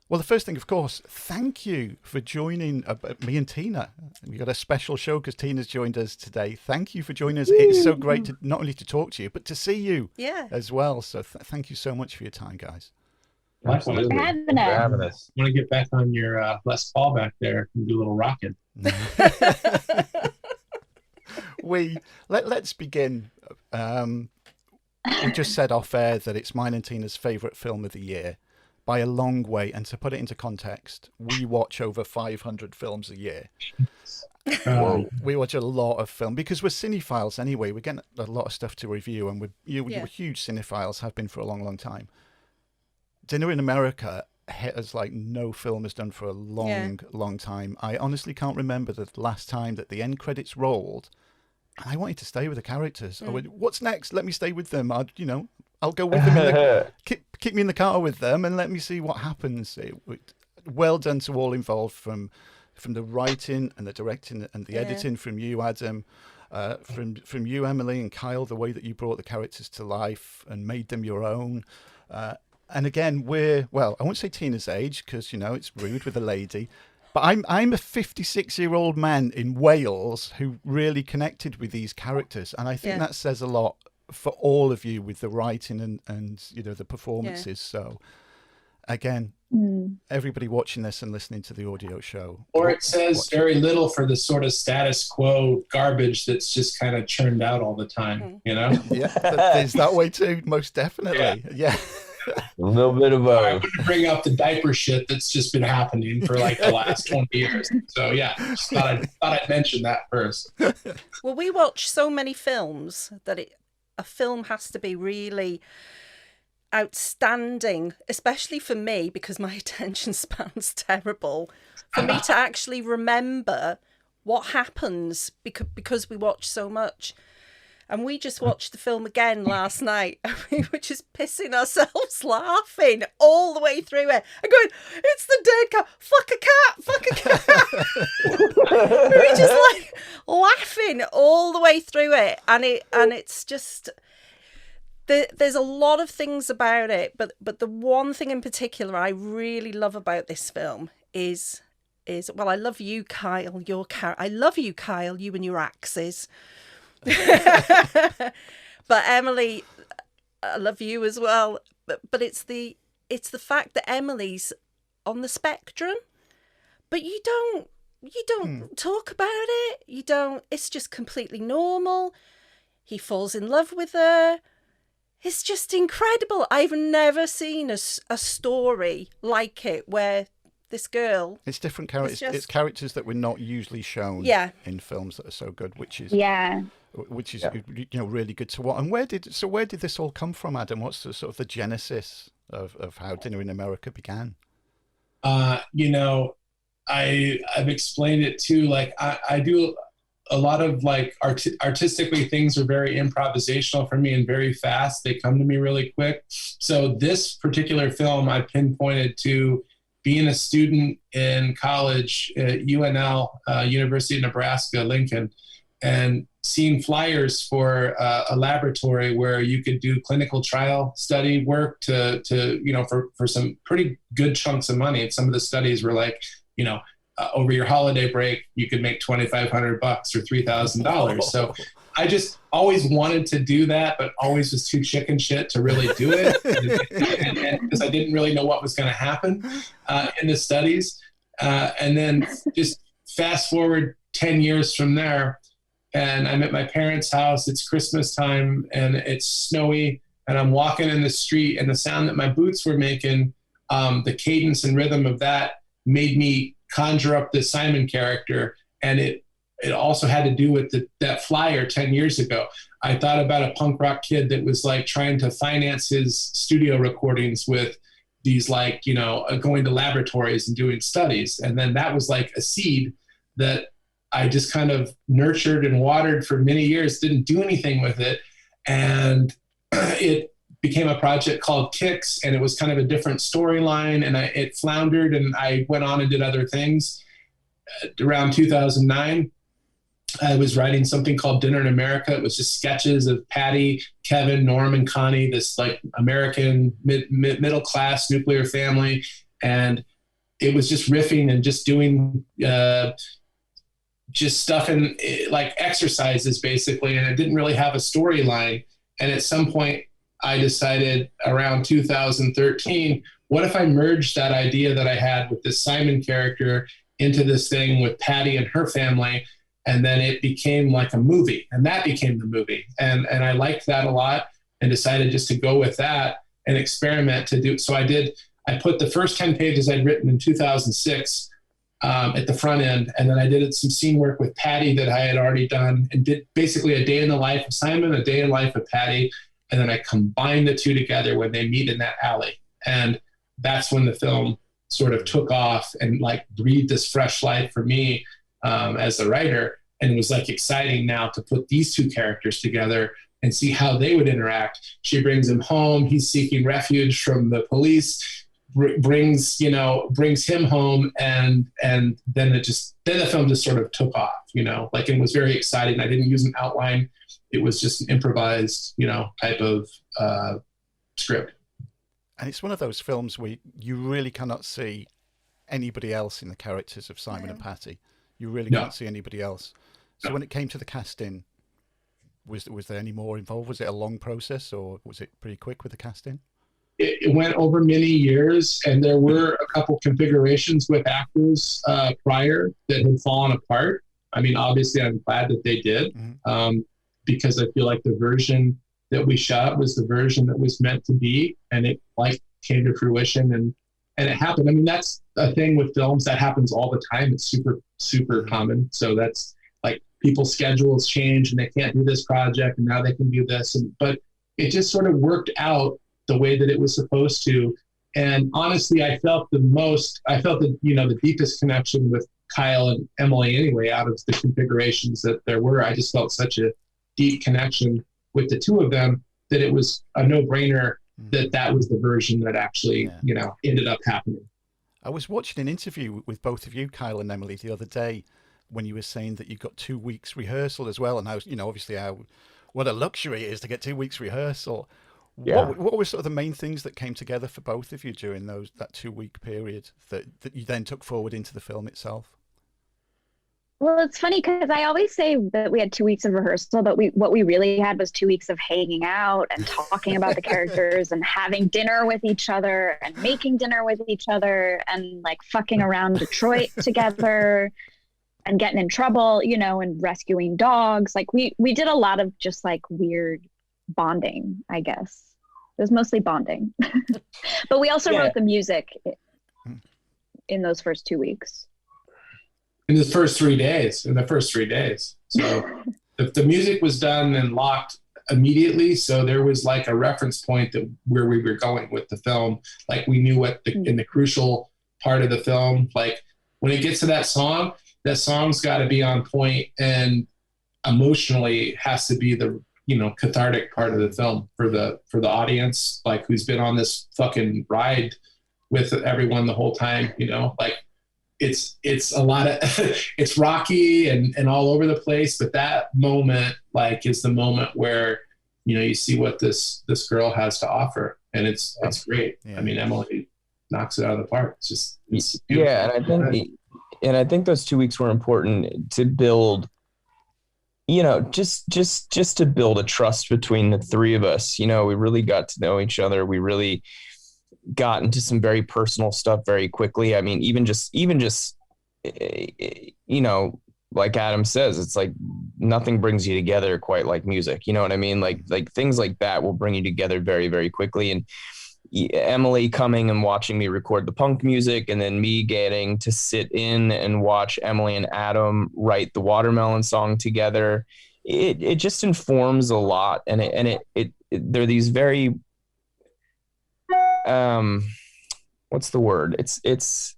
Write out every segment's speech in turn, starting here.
Well, the first thing, of course, thank you for joining me and Tina. We got a special show because Tina's joined us today. Thank you for joining us. It's so great to not only to talk to you, but to see you as well. So thank you so much for your time, guys. Absolutely. Thanks for having us. Want to get back on your Les Paul back there and do a little rocking. Let's begin. We just said off air that it's mine and Tina's favourite film of the year by a long way. And to put it into context, we watch over 500 films a year. We watch a lot of film because we're cinephiles anyway. We're getting a lot of stuff to review, and we're huge cinephiles, have been for a long, long time. Dinner in America hit us like no film has done for a long time. I honestly can't remember the last time that the end credits rolled and I wanted to stay with the characters. I went, what's next? Let me stay with them. I'll go with them. Keep me in the car with them and let me see what happens. Well done to all involved, from the writing and the directing and the editing, from you, Adam, from you, Emily, and Kyle, the way that you brought the characters to life and made them your own. And again, I won't say Tina's age because, it's rude with a lady. But I'm a 56-year-old man in Wales who really connected with these characters. And I think that says a lot for all of you with the writing and the performances. So, again, everybody watching this and listening to the audio show. Or it says very little for the sort of status quo garbage that's just kind of churned out all the time, Yeah, there's that way too, most definitely. Yeah. A little bit of I wouldn't bring up the diaper shit that's just been happening for like the last 20 years. So just thought I'd mention that first. Well, we watch so many films that a film has to be really outstanding, especially for me because my attention span's terrible, for me to actually remember what happens because we watch so much. And we just watched the film again last night. And we were just pissing ourselves laughing all the way through it. And going, it's the dead cat. Fuck a cat. We were just like laughing all the way through it. And it's just, there's a lot of things about it. But the one thing in particular I really love about this film is I love you, Kyle. I love you, Kyle, you and your axes. But Emily, I love you as well. But it's the fact that Emily's on the spectrum, but you don't talk about it. You don't. It's just completely normal. He falls in love with her. It's just incredible. I've never seen a story like it where this girl. It's different characters. It's characters that we're not usually shown in films that are so good, which is really good to watch. And where did this all come from, Adam? What's the sort of the genesis of how Dinner in America began? I've explained it too. Like I do a lot of like artistically, things are very improvisational for me and very fast. They come to me really quick. So this particular film I pinpointed to being a student in college at UNL, University of Nebraska, Lincoln, and seeing flyers for a laboratory where you could do clinical trial study work for some pretty good chunks of money. And some of the studies were like, over your holiday break, you could make $2,500 or $3,000. So I just always wanted to do that, but always was too chicken shit to really do it. and because I didn't really know what was going to happen in the studies. And then just fast forward 10 years from there, and I'm at my parents' house. It's Christmas time and it's snowy, and I'm walking in the street, and the sound that my boots were making, the cadence and rhythm of that made me conjure up the Simon character. And it also had to do with that flyer 10 years ago. I thought about a punk rock kid that was like trying to finance his studio recordings with these like, going to laboratories and doing studies. And then that was like a seed that I just kind of nurtured and watered for many years, didn't do anything with it. And it became a project called Kicks, and it was kind of a different storyline, and it floundered, and I went on and did other things. Around 2009, I was writing something called Dinner in America. It was just sketches of Patty, Kevin, Norm, and Connie, this like American middle class nuclear family. And it was just riffing and just doing just stuff in like exercises basically. And it didn't really have a storyline. And at some point I decided around 2013, what if I merged that idea that I had with this Simon character into this thing with Patty and her family? And then it became like a movie, and that became the movie. And I liked that a lot and decided just to go with that and experiment to do. So I put the first 10 pages I'd written in 2006 at the front end. And then I did some scene work with Patty that I had already done, and did basically a day in the life of Simon, a day in the life of Patty. And then I combined the two together when they meet in that alley. And that's when the film sort of took off and like breathed this fresh life for me as a writer. And it was like exciting now to put these two characters together and see how they would interact. She brings him home. He's seeking refuge from the police, brings him home. And then the film just sort of took off, like it was very exciting. I didn't use an outline. It was just an improvised, type of script. And it's one of those films where you really cannot see anybody else in the characters of Simon and Patty. You really can't see anybody else. So when it came to the casting, was there any more involved? Was it a long process, or was it pretty quick with the casting? It went over many years, and there were a couple configurations with actors prior that had fallen apart. I mean, obviously, I'm glad that they did, because I feel like the version that we shot was the version that was meant to be, and it like came to fruition and it happened. I mean, that's a thing with films that happens all the time. It's super, super common. So that's like people's schedules change and they can't do this project and now they can do this. But it just sort of worked out the way that it was supposed to. And honestly, I felt the deepest connection with Kyle and Emily anyway, out of the configurations that there were. I just felt such a deep connection with the two of them that it was a no-brainer that was the version that actually, ended up happening. I was watching an interview with both of you, Kyle and Emily, the other day when you were saying that you got 2 weeks rehearsal as well. And how, obviously what a luxury it is to get 2 weeks rehearsal. Yeah. What were sort of the main things that came together for both of you during that 2 week period that you then took forward into the film itself? Well, it's funny because I always say that we had 2 weeks of rehearsal, but what we really had was 2 weeks of hanging out and talking about the characters and having dinner with each other and making dinner with each other and like fucking around Detroit together and getting in trouble, and rescuing dogs. Like we did a lot of just like weird bonding, I guess. It was mostly bonding. But we also wrote the music in those first 2 weeks. In the first 3 days. So the music was done and locked immediately. So there was like a reference point where we were going with the film. Like we knew in the crucial part of the film, like when it gets to that song's got to be on point and emotionally has to be the, cathartic part of the film for the audience, like who's been on this fucking ride with everyone the whole time, like it's a lot of it's rocky and all over the place, but that moment like is the moment where you see what this girl has to offer, and it's great. I mean, Emily knocks it out of the park. It's and I think those 2 weeks were important to build, just to build a trust between the three of us. We really got to know each other. We really got into some very personal stuff very quickly. I mean, even just, like Adam says, it's like nothing brings you together quite like music. You know what I mean? Like things like that will bring you together very, very quickly. And Emily coming and watching me record the punk music, and then me getting to sit in and watch Emily and Adam write the Watermelon song together. It just informs a lot. And they're these very, what's the word? It's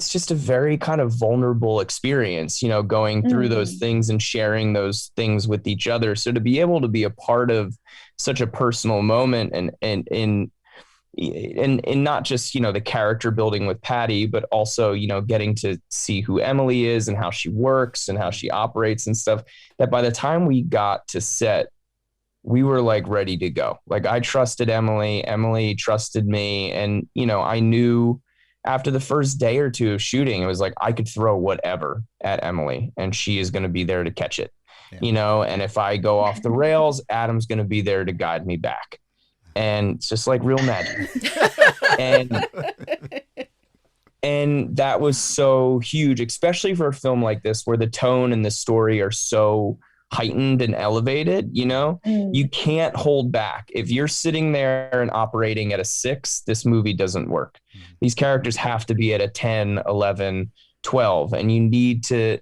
just a very kind of vulnerable experience, going through those things and sharing those things with each other. So to be able to be a part of such a personal moment and not just, the character building with Patty, but also, getting to see who Emily is and how she works and how she operates and stuff, that by the time we got to set, we were like ready to go. Like I trusted Emily trusted me. And, I knew after the first day or two of shooting, it was like I could throw whatever at Emily and she is going to be there to catch it, you know, and if I go off the rails, Adam's going to be there to guide me back. And it's just like real magic. And that was so huge, especially for a film like this, where the tone and the story are so heightened and elevated, you know, you can't hold back. If you're sitting there and operating at a 6, this movie doesn't work. These characters have to be at a 10, 11, 12, and you need to,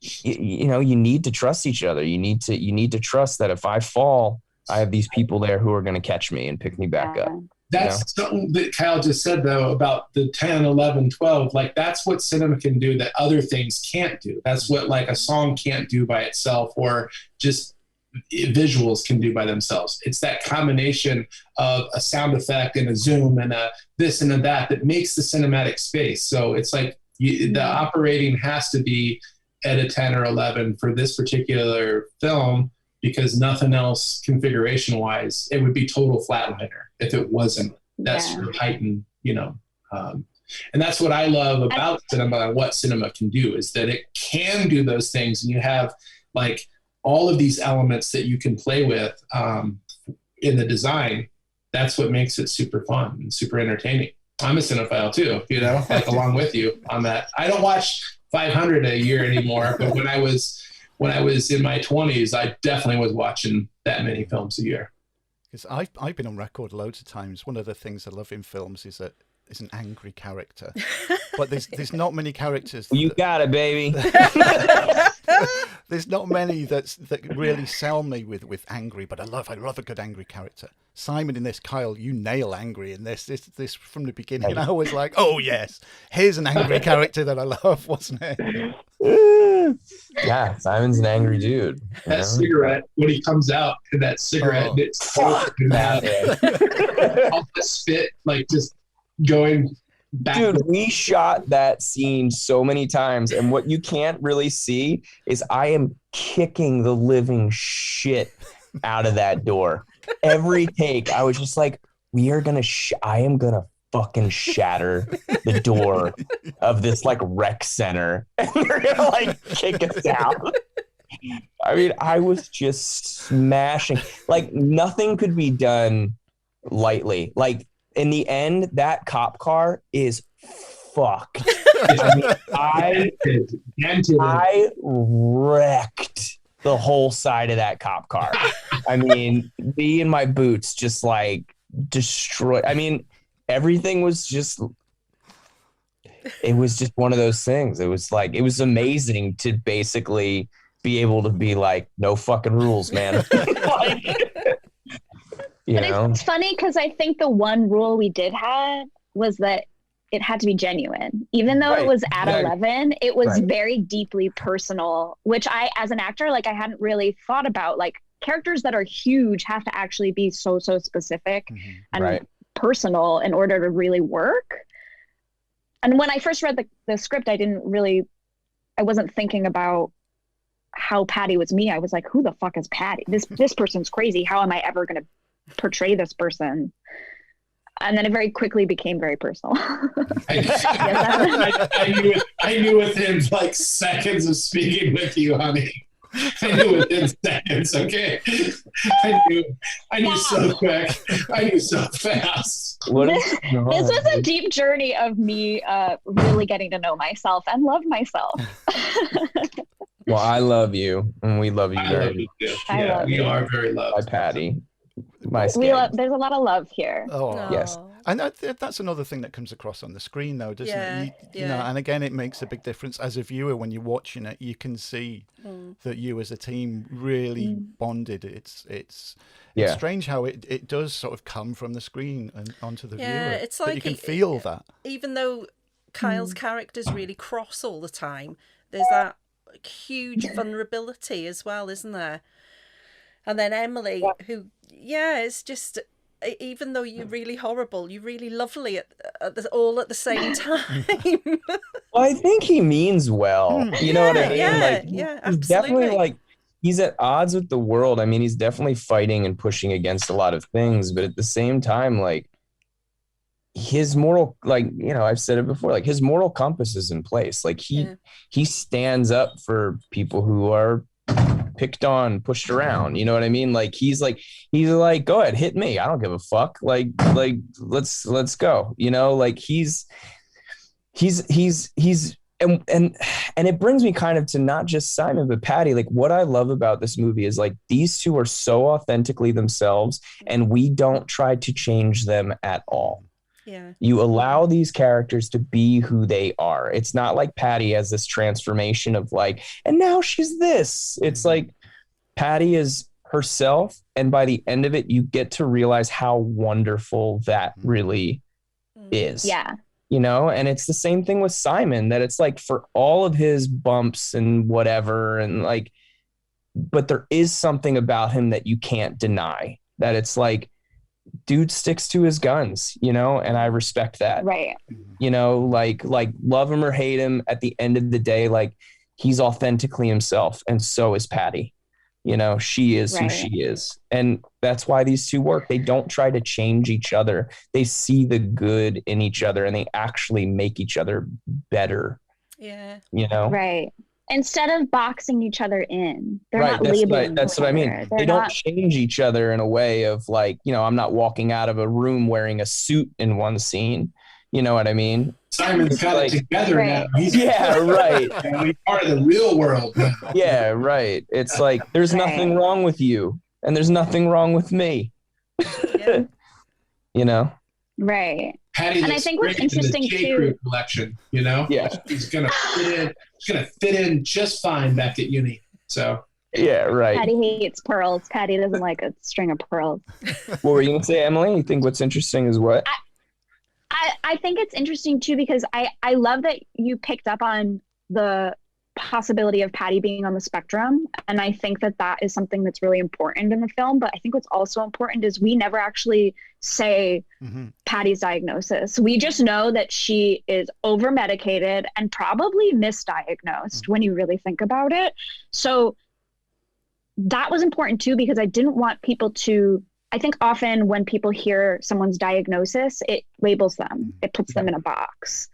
you know, you need to trust each other. You need to trust that if I fall, I have these people there who are going to catch me and pick me back up. That's something that Kyle just said, though, about the 10, 11, 12. Like, that's what cinema can do that other things can't do. That's what, like, a song can't do by itself, or just visuals can do by themselves. It's that combination of a sound effect and a zoom and a this and a that makes the cinematic space. So it's like the operating has to be at a 10 or 11 for this particular film, because nothing else configuration-wise, it would be total flatliner if it wasn't that sort of heightened, you know. And that's what I love about cinema and what cinema can do, is that it can do those things, and you have like all of these elements that you can play with in the design. That's what makes it super fun and super entertaining. I'm a cinephile too, you know, like along with you on that. I don't watch 500 a year anymore, but when I was in my 20s, I definitely was watching that many films a year. Because I've been on record loads of times. One of the things I love in films is that it's an angry character, but there's not many characters. You got it, baby. There's not many that really sell me with angry, but I love a good angry character. Simon in this, Kyle, you nail angry in this this from the beginning. I was like, oh yes, here's an angry character that I love, wasn't it? Yeah, Simon's an angry dude. That cigarette, when he comes out, and that cigarette, it's fuck that. All the spit, like just going back. Dude, we shot that scene so many times, and what you can't really see is I am kicking the living shit out of that door. Every take, I was just like, I am gonna fucking shatter the door of this like rec center, and they're gonna like kick us out. I mean, I was just smashing. Like, nothing could be done lightly. Like, in the end, that cop car is fucked. I mean, I wrecked the whole side of that cop car. I mean, me and my boots just like destroyed. I mean, everything was just, it was just one of those things. It was like, it was amazing to basically be able to be like, no fucking rules, man. Like, you know? It's funny because I think the one rule we did have was that it had to be genuine. Even though it was at 11, it was very deeply personal, which I, as an actor, like I hadn't really thought about. Like, characters that are huge have to actually be so specific and personal in order to really work. And when I first read the script, I wasn't thinking about how Patty was me. I was like, who the fuck is Patty? This person's crazy. How am I ever going to portray this person? And then it very quickly became very personal. I knew within like seconds of speaking with you, honey. I knew within seconds. Okay, I knew so quick. I knew so fast. This was a deep journey of me really getting to know myself and love myself. Well, I love you, and we love you very much. Yeah, we are very loved by Patty. There's a lot of love here. Oh, yes. And that's another thing that comes across on the screen, though, doesn't it? You know, and again, it makes a big difference as a viewer when you're watching it. You can see that you, as a team, really bonded. It's strange how it does sort of come from the screen and onto the viewer. It's like you can feel that. Even though Kyle's character's really cross all the time, there's that huge vulnerability as well, isn't there? And then Emily, who, it's just, even though you're really horrible, you're really lovely all at the same time. Well, I think he means well. You know what I mean? Absolutely. He's definitely like, he's at odds with the world. I mean, he's definitely fighting and pushing against a lot of things, but at the same time, like, his moral, like, I've said it before, like his moral compass is in place. Like he stands up for people who are picked on, pushed around. You know what I mean? Like he's like, go ahead, hit me. I don't give a fuck. Like let's go. Like he's and it brings me kind of to not just Simon, but Patty. Like what I love about this movie is like these two are so authentically themselves and we don't try to change them at all. Yeah. You allow these characters to be who they are. It's not like Patty has this transformation of like, and now she's this. It's like Patty is herself. And by the end of it, you get to realize how wonderful that really is. Yeah. And it's the same thing with Simon, that it's like for all of his bumps and whatever, and like, but there is something about him that you can't deny, that it's like, dude sticks to his guns, and I respect that. Right. Like love him or hate him, at the end of the day, like he's authentically himself. And so is Patty. She is who she is. And that's why these two work. They don't try to change each other. They see the good in each other and they actually make each other better. Yeah. Right. Instead of boxing each other in, they're right. not labeling. That's what I mean. They don't change each other in a way of like, I'm not walking out of a room wearing a suit in one scene. You know what I mean? Simon's got it together now. He's right. And he's part of the real world now. Yeah, right. It's like there's nothing wrong with you, and there's nothing wrong with me. Yeah. Right. Patty, and I think what's interesting too. Collection, yeah, he's gonna fit in. He's gonna fit in just fine back at uni. So. Yeah, right. Patty hates pearls. Patty doesn't like a string of pearls. What were you gonna say, Emily? You think what's interesting is what? I think it's interesting too, because I love that you picked up on the possibility of Patty being on the spectrum. And I think that is something that's really important in the film. But I think what's also important is we never actually say Patty's diagnosis. We just know that she is over medicated and probably misdiagnosed when you really think about it. So that was important too, because I didn't want people to, I think often when people hear someone's diagnosis, it labels them, it puts them in a box.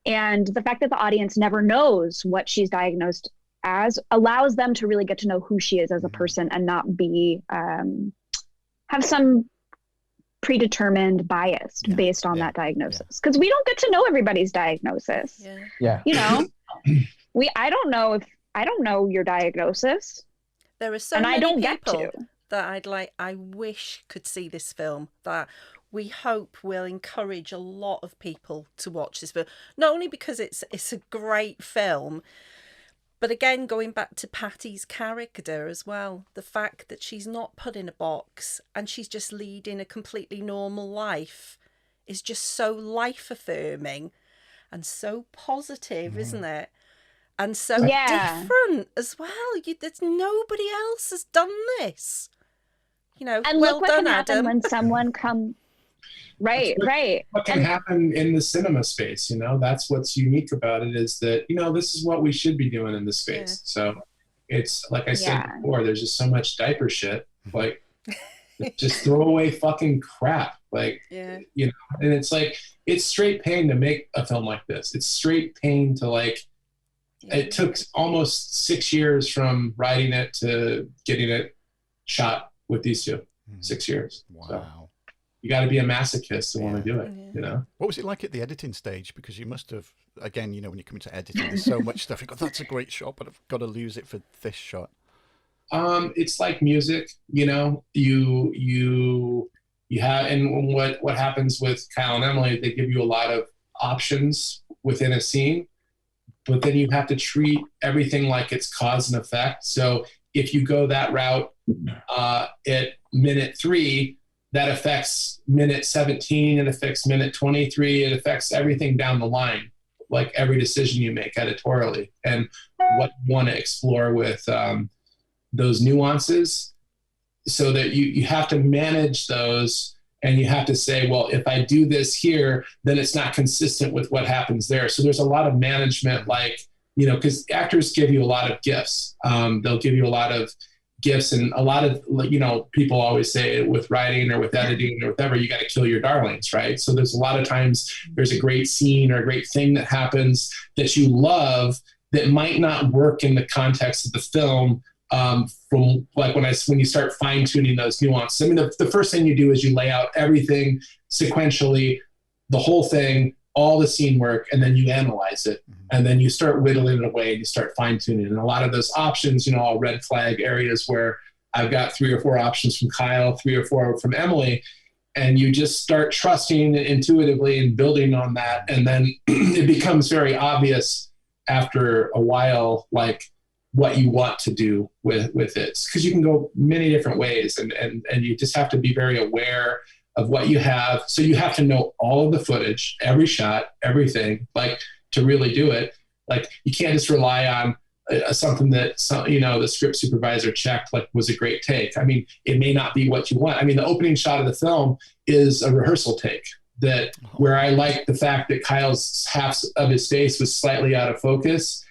And the fact that the audience never knows what she's diagnosed as allows them to really get to know who she is as a person and not be, have some predetermined bias based on that diagnosis. Because we don't get to know everybody's diagnosis. Yeah. I don't know your diagnosis. There are so and many I don't people get to. that I wish could see this film, that we hope will encourage a lot of people to watch this film. Not only because it's a great film, but again, going back to Patty's character as well, the fact that she's not put in a box and she's just leading a completely normal life is just so life-affirming and so positive, isn't it? And so different as well. There's nobody else has done this. And well look what done, can happen Adam. when someone comes. Right. What can happen in the cinema space, that's what's unique about it, is that, this is what we should be doing in this space. Yeah. So it's like I said before, there's just so much diaper shit, like just throw away fucking crap. Like, and it's like, it's straight pain to make a film like this. It's straight pain to it took almost 6 years from writing it to getting it shot with these two. 6 years. Wow. So you got to be a masochist to want to do it, What was it like at the editing stage? Because you must have, again, when you come into editing, there's so much stuff. You go, that's a great shot, but I've got to lose it for this shot. It's like music, you have, and what happens with Kyle and Emily, they give you a lot of options within a scene, but then you have to treat everything like it's cause and effect. So if you go that route at minute 3, that affects minute 17, it affects minute 23, it affects everything down the line, like every decision you make editorially, and what you want to explore with those nuances, so that you have to manage those, and you have to say, well, if I do this here, then it's not consistent with what happens there. So there's a lot of management, because actors give you a lot of gifts. They'll give you a lot of gifts. And a lot of, people always say with writing or with editing or whatever, you got to kill your darlings, right? So there's a lot of times there's a great scene or a great thing that happens that you love that might not work in the context of the film. From like when you start fine tuning those nuances. I mean, the first thing you do is you lay out everything sequentially, the whole thing, all the scene work, and then you analyze it. And then you start whittling it away and you start fine tuning. And a lot of those options, all red flag areas where I've got 3 or 4 options from Kyle, 3 or 4 from Emily, and you just start trusting intuitively and building on that. And then it becomes very obvious after a while, like what you want to do with it. Because you can go many different ways, and you just have to be very aware of what you have. So you have to know all of the footage, every shot, everything, like to really do it. Like you can't just rely on something that the script supervisor checked, like was a great take. I mean, it may not be what you want. I mean, the opening shot of the film is a rehearsal take where I like the fact that Kyle's half of his face was slightly out of focus.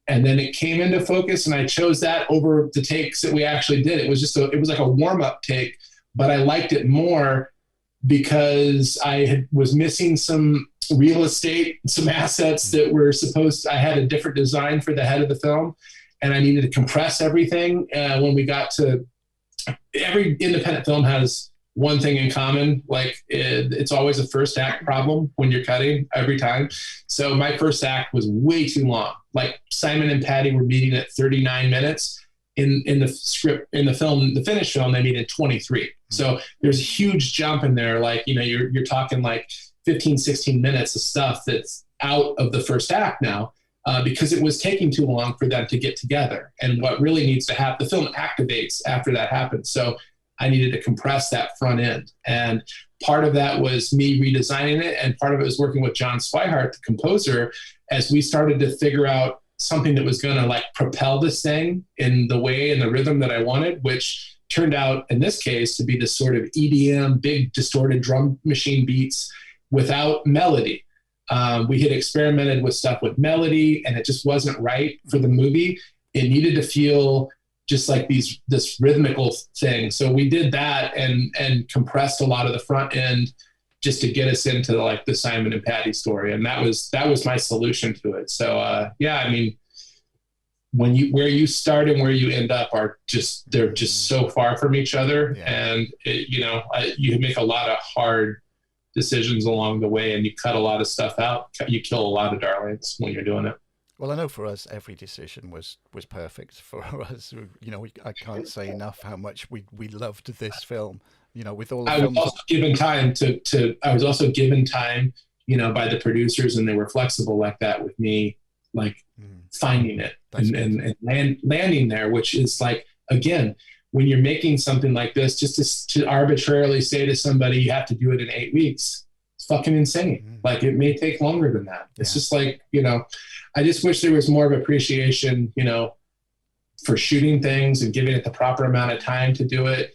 And then it came into focus, and I chose that over the takes that we actually did. It was like a warm-up take, but I liked it more because was missing some real estate, some assets that were I had a different design for the head of the film, and I needed to compress everything. When we got to, every independent film has one thing in common, like it's always a first act problem when you're cutting every time. So my first act was way too long. Like Simon and Patty were meeting at 39 minutes. In the script, in the film, the finished film, they needed 23. So there's a huge jump in there. Like, you're talking like 15, 16 minutes of stuff that's out of the first act now, because it was taking too long for them to get together. And what really needs to happen, the film activates after that happens. So I needed to compress that front end. And part of that was me redesigning it. And part of it was working with John Swihart, the composer, as we started to figure out something that was going to like propel this thing in the way and the rhythm that I wanted, which turned out in this case to be this sort of EDM, big distorted drum machine beats without melody. We had experimented with stuff with melody, and it just wasn't right for the movie. It needed to feel just like this rhythmical thing. So we did that and compressed a lot of the front end just to get us into like the Simon and Patty story. And that was my solution to it. So I mean, where you start and where you end up they're just so far from each other. Yeah. And you make a lot of hard decisions along the way, and you cut a lot of stuff out. You kill a lot of darlings when you're doing it. Well, I know for us, every decision was perfect for us. I can't say enough how much we loved this film. With all the films. I was also given time, by the producers, and they were flexible like that with me, like finding it and landing there, which is like, again, when you're making something like this, just to arbitrarily say to somebody, you have to do it in 8 weeks. It's fucking insane. Like it may take longer than that. It's just like, I just wish there was more of appreciation, for shooting things and giving it the proper amount of time to do it,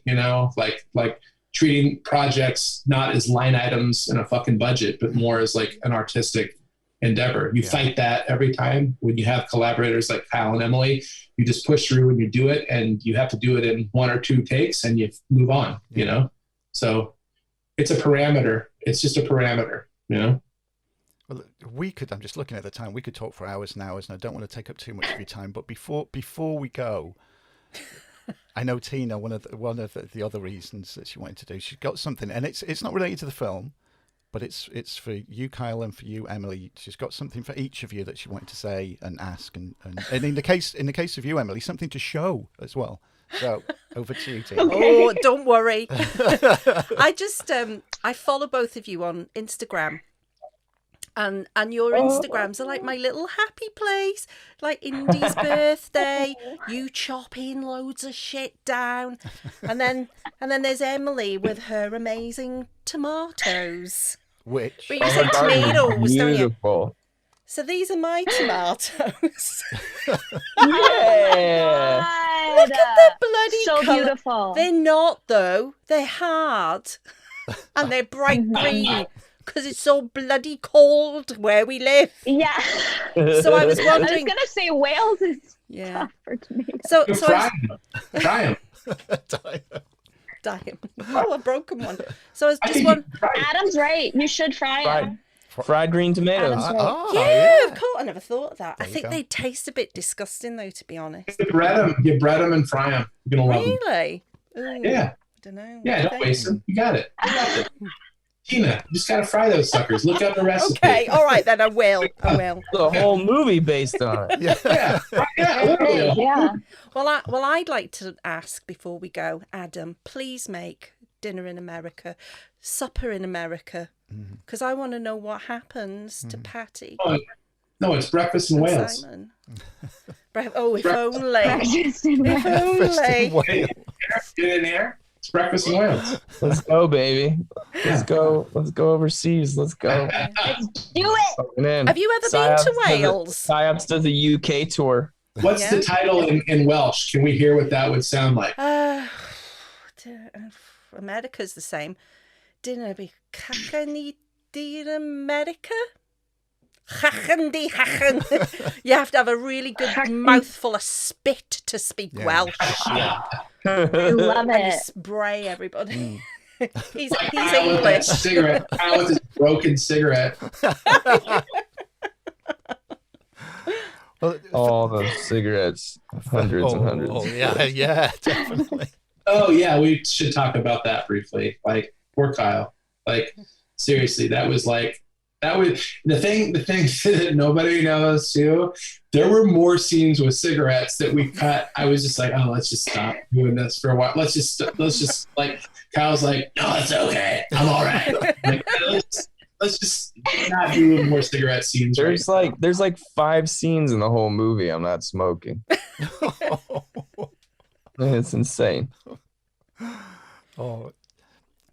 like treating projects not as line items in a fucking budget, but more as like an artistic endeavor. You fight that every time when you have collaborators like Kyle and Emily. You just push through and you do it, and you have to do it in 1 or 2 takes, and you move on, So it's a parameter. It's just a parameter, Well, I'm just looking at the time, we could talk for hours and hours, and I don't want to take up too much of your time, but before we go, I know Tina, one of the other reasons that she wanted to do, she's got something, and it's not related to the film, but it's for you, Kyle, and for you, Emily. She's got something for each of you that she wanted to say and ask, and in the case of you, Emily, something to show as well. So over to you, Tina. Okay. Oh, don't worry. I just I follow both of you on Instagram. And your Instagrams are like my little happy place, like Indy's birthday, you chopping loads of shit down, and then there's Emily with her amazing tomatoes. Which but you say tomatoes, don't you? Beautiful. So these are my tomatoes. Yeah. Look at the bloody so colour. Beautiful. They're not though. They're hard, and they're bright green. Because it's so bloody cold where we live. Yeah. So I was wondering. I was going to say Wales is tough for tomatoes. So try them. Diamond. Oh, a broken one. So it's I just think one. Adam's right. You should fry them. Fried green tomatoes. Adam's right. Oh, Yeah, of course. I never thought of that. I you think go. they taste a bit disgusting, though, to be honest. You bread them and fry them. You're gonna love them. Really? Ooh, Yeah. I don't know. Yeah, don't waste them. You got it. You got it. Tina, you just gotta fry those suckers. Look up the recipe. Okay, all right then. I will. The whole movie based on it. Yeah, literally. Yeah. Well, I'd like to ask before we go, Adam, please make Dinner in America, Supper in America, because I want to know what happens to Patty. Oh, no, it's Breakfast in and Wales. Simon. If only. Breakfast in If Wales. Breakfast in only. Wales. Get in here. It's Breakfast in Wales. Let's go, baby. Let's go overseas. Let's go. Let's do it. Fucking in. Have you ever been to Wales? Psyops does a UK tour. What's Yeah. the title in Welsh? Can we hear what that would sound like? America's the same. Dinner be Cacan di America? Hachen. You have to have a really good mouthful of spit to speak Yeah. Welsh. Yeah. I love And it. spray everybody. he's Kyle with that English. cigarette. Kyle with his broken cigarette. Well, All those cigarettes, hundreds and hundreds. Oh, yeah, definitely. Oh yeah, we should talk about that briefly. Like poor Kyle. Like seriously, that was the thing that nobody knows too. There were more scenes with cigarettes that we cut. I was just like, oh, let's just stop doing this for a while. Let's just like Kyle's like, no, it's okay. I'm all right. Like, let's just not do more cigarette scenes. There's like 5 scenes in the whole movie I'm not smoking. It's insane. Oh,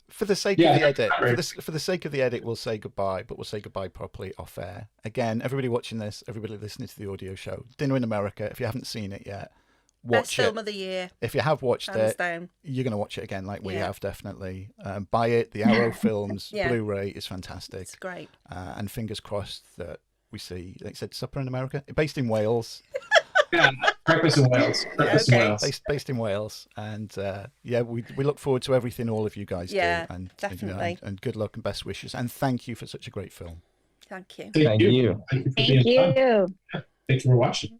for the sake Yeah, of the edit, right. for the sake of the edit, we'll say goodbye, but we'll say goodbye properly off air. Again, everybody watching this, everybody listening to the audio show, Dinner in America. If you haven't seen it yet, Best watch film it. of the year, If you have watched hands it, down. you're going to watch it again, like we Yeah. have definitely. Buy it. The Arrow Films Yeah. Blu-ray is fantastic, It's great. and fingers crossed that we see, like I said, Supper in America, based in Wales. Yeah, Breakfast in Wales. Breakfast in Okay. Wales. Based in Wales, and we look forward to everything all of you guys Yeah, do, and definitely. and good luck and best wishes, and thank you for such a great film. Thank you. Thank you. Thank you for Thank being on. you. Thank you for watching.